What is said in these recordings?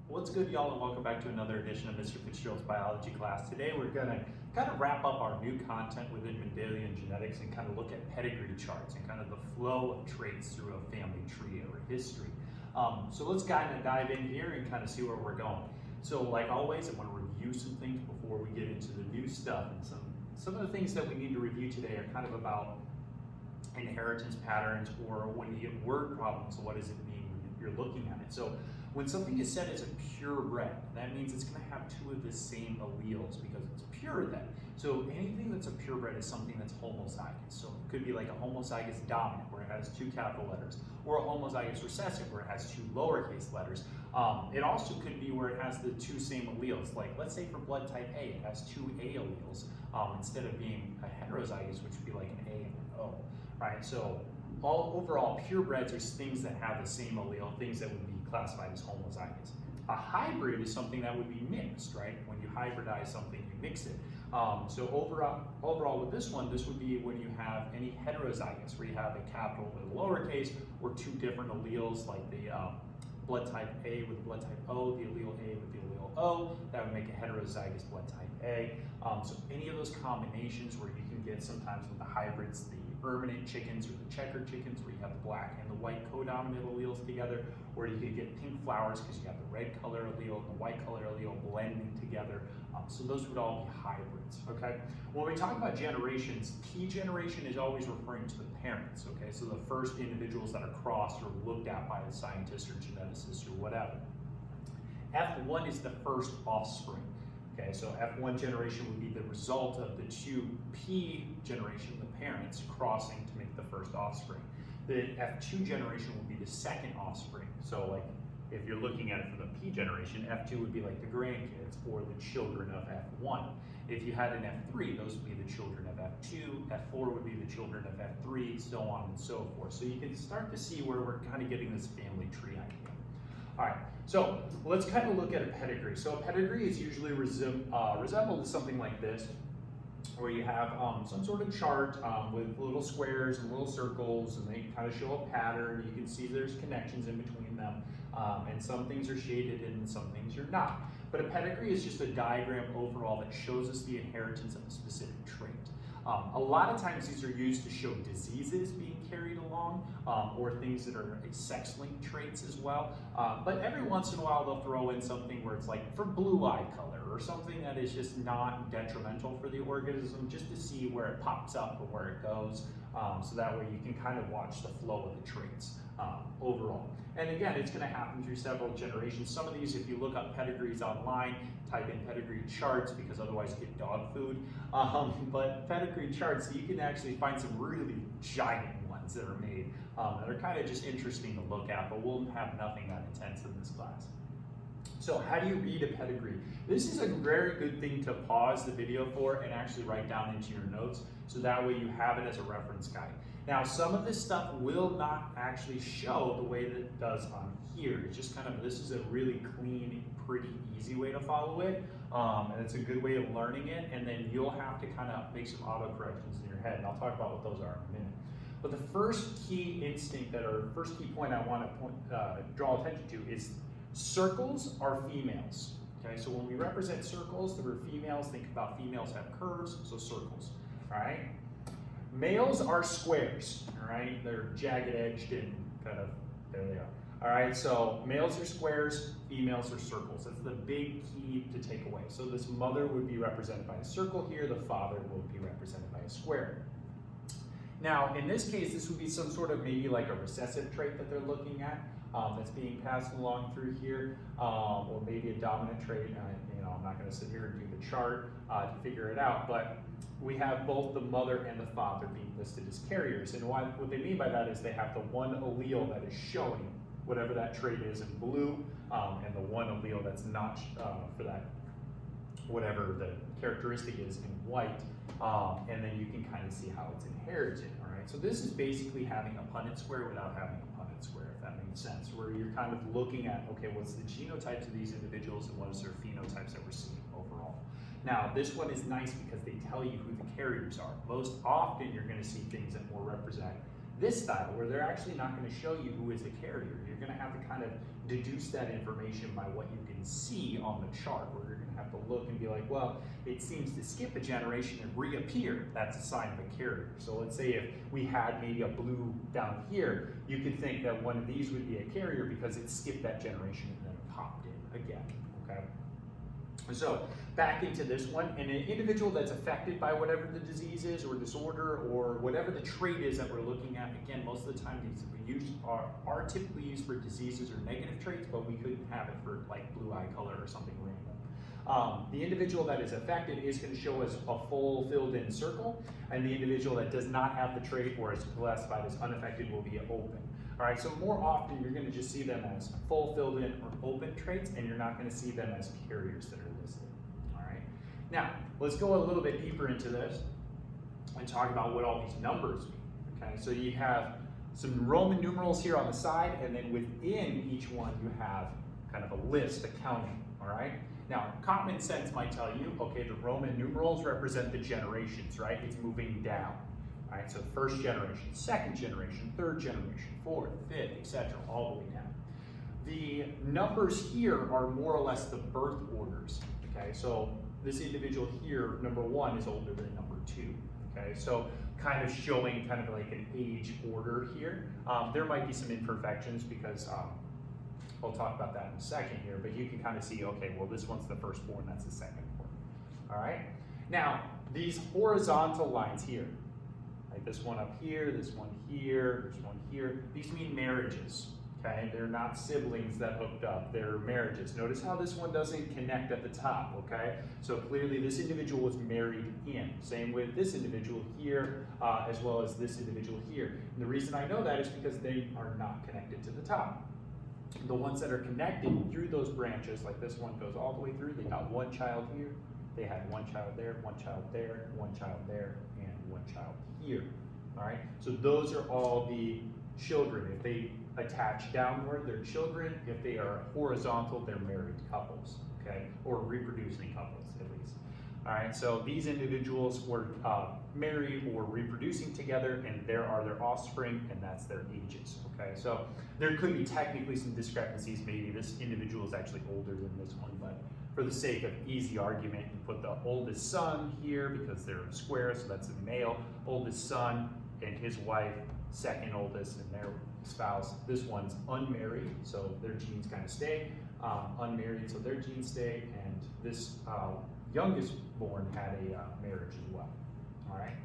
What's good, y'all, and welcome back to another edition of Mr. Fitzgerald's biology class. Today we're going to kind of wrap up our new content within Mendelian genetics and kind of look at pedigree charts and kind of the flow of traits through a family tree or history. So let's kind of dive in here and kind of see where we're going. So like always, I want to review some things before we get into the new stuff. And some of the things that we need to review today are kind of about inheritance patterns, or when you get word problems, what does it mean when you're looking at it. So when something is said as a purebred, that means it's going to have two of the same alleles because it's pure then. So anything that's a purebred is something that's homozygous. So it could be like a homozygous dominant where it has two capital letters, or a homozygous recessive where it has two lowercase letters. It also could be where it has the two same alleles. Like let's say for blood type A, it has two A alleles instead of being a heterozygous, which would be like an A and an O, right? So overall, purebreds are things that have the same allele, things that would be classified as homozygous. A hybrid is something that would be mixed, right? When you hybridize something, you mix it. So overall with this one, this would be when you have any heterozygous, where you have a capital with a lowercase, or two different alleles, like the blood type A with blood type O, the allele A with the allele O, that would make a heterozygous blood type A. So any of those combinations where you can get sometimes with the hybrids, the ruminant chickens or the checkered chickens, where you have the black and the white codominant alleles together, or you could get pink flowers because you have the red color allele and the white color allele blending together. So those would all be hybrids, okay? When we talk about generations, P generation is always referring to the parents, okay? So the first individuals that are crossed or looked at by a scientist or geneticist or whatever. F1 is the first offspring. Okay, so F1 generation would be the result of the two P generation, the parents, crossing to make the first offspring. The F2 generation would be the second offspring. So like if you're looking at it from the P generation, F2 would be like the grandkids or the children of F1. If you had an F3, those would be the children of F2, F4 would be the children of F3, so on and so forth. So you can start to see where we're kind of getting this family tree idea. All right, so let's kind of look at a pedigree. So a pedigree is usually resembled to something like this, where you have some sort of chart with little squares and little circles, and they kind of show a pattern. You can see there's connections in between them, and some things are shaded and some things are not. But a pedigree is just a diagram overall that shows us the inheritance of a specific trait. A lot of times these are used to show diseases being carried along, or things that are sex-linked traits as well. But every once in a while they'll throw in something where it's like for blue eye color, or something that is just not detrimental for the organism, just to see where it pops up or where it goes. So that way you can kind of watch the flow of the traits overall. And again, it's going to happen through several generations. Some of these, if you look up pedigrees online, type in pedigree charts, because otherwise you get dog food. But pedigree charts, you can actually find some really giant ones that are made that are kind of just interesting to look at, but we'll have nothing that intense in this class. So how do you read a pedigree? This is a very good thing to pause the video for and actually write down into your notes, so that way you have it as a reference guide. Now, some of this stuff will not actually show the way that it does on here. It's just kind of, this is a really clean, pretty easy way to follow it, and it's a good way of learning it, and then you'll have to kind of make some auto corrections in your head, and I'll talk about what those are in a minute. But the first key instinct, first key point I want to draw attention to is circles are females. Okay, so when we represent circles, there are females. Think about females have curves, so circles. All right. Males are squares. All right, they're jagged edged and kind of there they are. All right, so males are squares, females are circles. That's the big key to take away. So this mother would be represented by a circle here. The father would be represented by a square. Now, in this case, this would be some sort of maybe like a recessive trait that they're looking at that's being passed along through here, or maybe a dominant trait. I'm not going to sit here and do the chart to figure it out, but we have both the mother and the father being listed as carriers. And what they mean by that is they have the one allele that is showing whatever that trait is in blue, and the one allele that's not for that, whatever the characteristic is, in white, and then you can kind of see how it's inherited, all right? So this is basically having a Punnett square without having a Punnett square, if that makes sense, where you're kind of looking at, okay, what's the genotypes of these individuals and what is their phenotypes that we're seeing overall. Now, this one is nice because they tell you who the carriers are. Most often you're going to see things that more represent this style, where they're actually not going to show you who is a carrier. You're going to have to kind of deduce that information by what you can see on the chart, where you're going to have to look and be like, well, it seems to skip a generation and reappear. That's a sign of a carrier. So let's say if we had maybe a blue down here, you could think that one of these would be a carrier because it skipped that generation and then popped in again, okay? So back into this one, and an individual that's affected by whatever the disease is or disorder or whatever the trait is that we're looking at, again, most of the time these are typically used for diseases or negative traits, but we couldn't have it for like blue eye color or something random. The individual that is affected is going to show us a full filled in circle, and the individual that does not have the trait or is classified as unaffected will be open. All right, so more often you're going to just see them as full filled in or open traits, and you're not going to see them as carriers that are listed. All right, now let's go a little bit deeper into this and talk about what all these numbers mean. Okay, so you have some Roman numerals here on the side, and then within each one you have kind of a list accounting. All right. Now, common sense might tell you, okay, the Roman numerals represent the generations, right? It's moving down. All right, so first generation, second generation, third generation, fourth, fifth, etc., all the way down. The numbers here are more or less the birth orders, okay? So this individual here, number 1, is older than number 2, okay? So kind of showing kind of like an age order here. There might be some imperfections because we'll talk about that in a second here, but you can kind of see, okay, well, this one's the firstborn, that's the secondborn, all right? Now, these horizontal lines here, like this one up here, this one here, this one here, these mean marriages, okay? They're not siblings that hooked up, they're marriages. Notice how this one doesn't connect at the top, okay? So clearly this individual was married in. Same with this individual here, as well as this individual here. And the reason I know that is because they are not connected to the top. The ones that are connected through those branches, like this one goes all the way through, they got one child here, they had one child there, one child there, one child there, and one child here, all right? So those are all the children. If they attach downward, they're children. If they are horizontal, they're married couples, okay? Or reproducing couples, at least. All right, so these individuals were married or reproducing together, and there are their offspring, and that's their ages, okay? So there could be technically some discrepancies. Maybe this individual is actually older than this one, but for the sake of easy argument, you put the oldest son here because they're square, so that's a male. Oldest son and his wife, second oldest, and their spouse. This one's unmarried, so their genes kind of stay. Unmarried, so their genes stay, and this youngest born had a marriage as well. All right.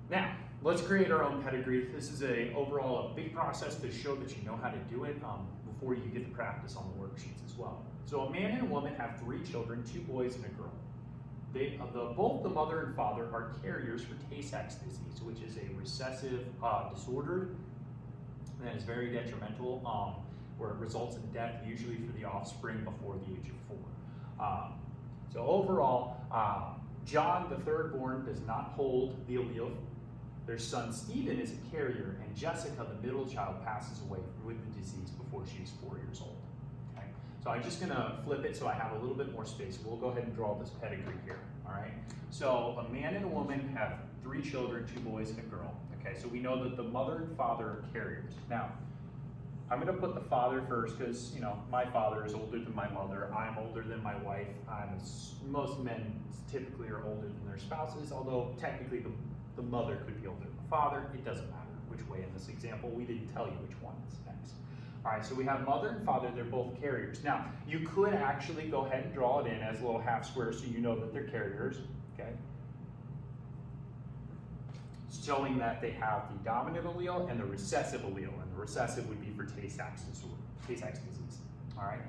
Now, let's create our own pedigree. This is overall a big process to show that you know how to do it before you get to practice on the worksheets as well. So a man and a woman have 3 children, 2 boys and a girl. Both the mother and father are carriers for Tay-Sachs disease, which is a recessive disorder that is very detrimental, where it results in death usually for the offspring before the age of 4. So overall, John, the third born, does not hold the allele. Their son Stephen is a carrier, and Jessica, the middle child, passes away with the disease before she's 4 years old. Okay? So I'm just gonna flip it so I have a little bit more space. We'll go ahead and draw this pedigree here, all right? So a man and a woman have 3 children, 2 boys and a girl. Okay, so we know that the mother and father are carriers. Now, I'm gonna put the father first because, you know, my father is older than my mother. I'm older than my wife. Most men typically are older than their spouses, although technically the mother could be older than the father. It doesn't matter which way in this example. We didn't tell you which one is next. All right, so we have mother and father. They're both carriers. Now, you could actually go ahead and draw it in as a little half square so you know that they're carriers, okay? Showing that they have the dominant allele and the recessive allele, and the recessive would be for Tay-Sachs disease, all right?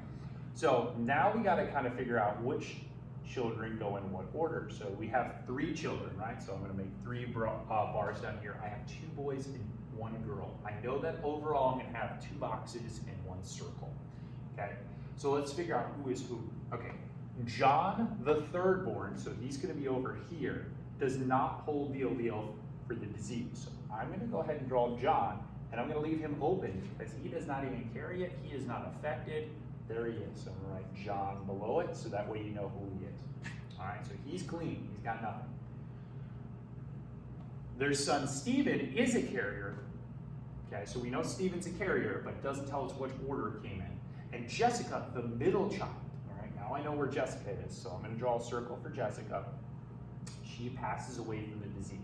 So now we gotta kind of figure out which children go in what order. So we have 3 children, right? So I'm gonna make 3 bars down here. I have 2 boys and 1 girl. I know that overall I'm gonna have 2 boxes and 1 circle, okay? So let's figure out who is who. Okay, John, the third born, so he's gonna be over here, does not hold the allele for the disease. So I'm going to go ahead and draw John, and I'm going to leave him open because he does not even carry it. He is not affected. There he is. So I'm going to write John below it so that way you know who he is. All right, so he's clean. He's got nothing. Their son Stephen is a carrier. Okay, so we know Stephen's a carrier, but it doesn't tell us which order it came in. And Jessica, the middle child, all right, now I know where Jessica is, so I'm gonna draw a circle for Jessica. She passes away from the disease.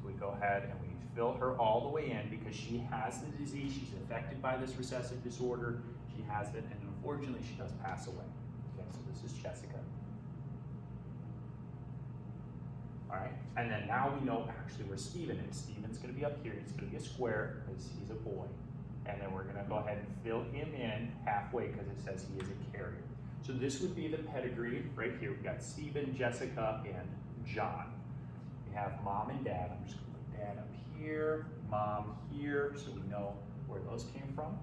So we go ahead and we fill her all the way in because she has the disease, she's affected by this recessive disorder, she has it, and unfortunately she does pass away. Okay, so this is Jessica. All right, and then now we know actually where Stephen is. Stephen's gonna be up here, he's gonna be a square because he's a boy. And then we're gonna go ahead and fill him in halfway because it says he is a carrier. So this would be the pedigree right here. We've got Stephen, Jessica, and John. We have mom and dad. I'm just gonna put dad up here, mom here, so we know where those came from.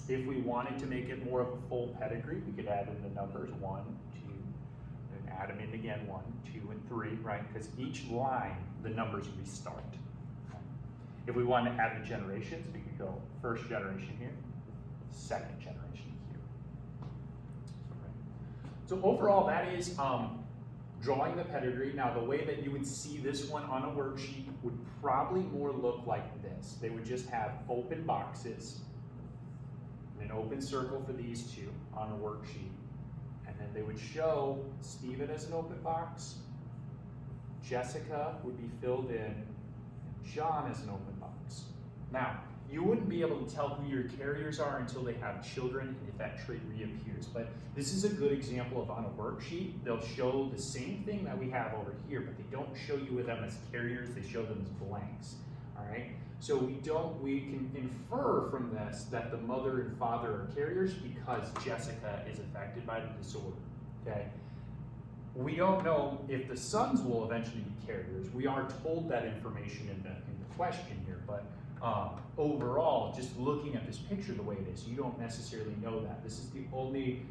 If we wanted to make it more of a full pedigree, we could add in the numbers 1, 2, and add them in again, 1, 2, and 3, right? Because each line, the numbers restart. If we wanted to add the generations, we could go first generation here, second generation here. So overall, that is drawing the pedigree. Now, the way that you would see this one on a worksheet would probably more look like this. They would just have open boxes, and an open circle for these two on a worksheet. And then they would show Stephen as an open box, Jessica would be filled in, and John as an open box. Now, you wouldn't be able to tell who your carriers are until they have children and if that trait reappears. But this is a good example of on a worksheet, they'll show the same thing that we have over here, but they don't show you them as carriers, they show them as blanks, all right? So we can infer from this that the mother and father are carriers because Jessica is affected by the disorder, okay? We don't know if the sons will eventually be carriers. We are told that information in the question here, but overall, just looking at this picture the way it is, you don't necessarily know that. This is the only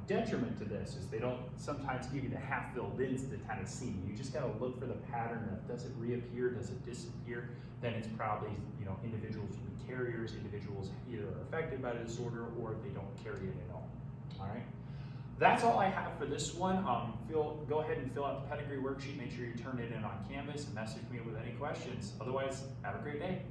detriment to this, is they don't sometimes give you the half filled ins to kind of see. You just gotta look for the pattern of, does it reappear, does it disappear? Then it's probably, individuals will be carriers, individuals either are affected by the disorder or they don't carry it at all, right? That's all I have for this one. Go ahead and fill out the pedigree worksheet. Make sure you turn it in on Canvas and message me with any questions. Otherwise, have a great day.